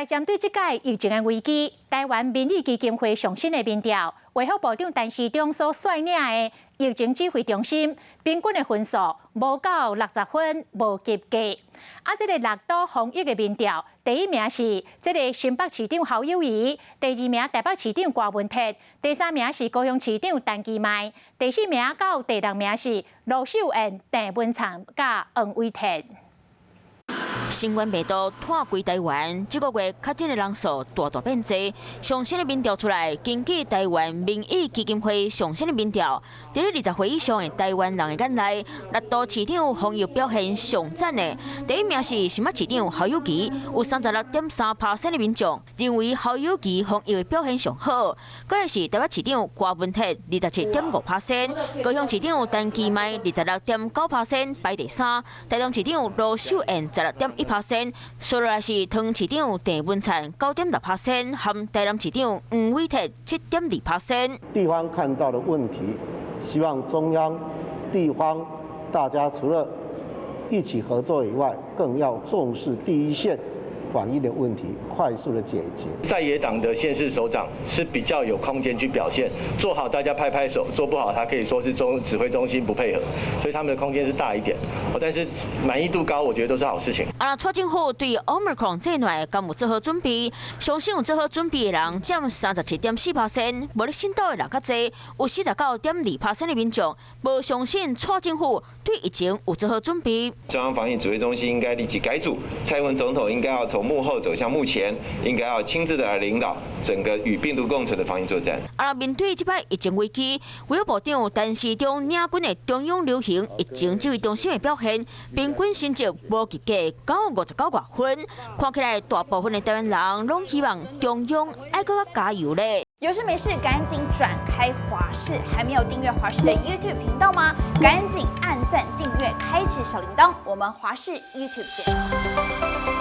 针对这届疫情的危机，台湾民意基金会上新的民调，卫福部长陈时中所率领的疫情指挥中心，平均的分数无到60分，无及格。这个6都防疫的民调，第一名是这个新北市长侯友宜，第2名台北市长郭文哲，第3名是高雄市长陈其迈，第4名到第6名是罗秀燕、郑文灿甲黄伟哲。 新冠病毒拖归台湾，这个月确诊的人数大变多。上新的民调出来，根据台湾民意基金会上新的民调，在20岁以上的台湾人的眼内，6都市长防疫表现上赞的。第一名是新北市长侯友宜，有36.3%的民众认为侯友宜防疫表现上好。再来是台北市长郭文哲27.5%，高雄市长陈其迈26.9%排第3，台中市长罗秀燕16.1%，接落来是桃市长郑文灿9.6%，和台南市长黄伟哲7.2%。地方看到的问题，希望中央、地方大家除了一起合作以外，更要重视第一线防疫的问题，快速的解决。在野党的县市首长是比较有空间去表现，做好大家拍拍手，做不好他可以说是指挥中心不配合，所以他们的空间是大一点。但是满意度高，我觉得都是好事情。蔡政府对 Omicron 这类敢有做好准备？相信有做好准备的人占37.4%，无咧信岛的人较济，有49.2%的民众无相信蔡政府对疫情有做好准备。中央防疫指挥中心应该立即改组，蔡英文总统应该要从幕后走向幕前，应该要亲自的来领导整个与病毒共存的防疫作战。面对这摆疫情危机，卫生部长陈时中领军的中央流行疫情指挥中心的表现，平均成绩无及格，59分。看起来大部分的台湾人拢希望中央爱搁较加油咧。有事没事赶紧转开华视，还没有订阅华视的 YouTube 频道吗？赶紧按赞、订阅、开启小铃铛，我们华视 YouTube 见。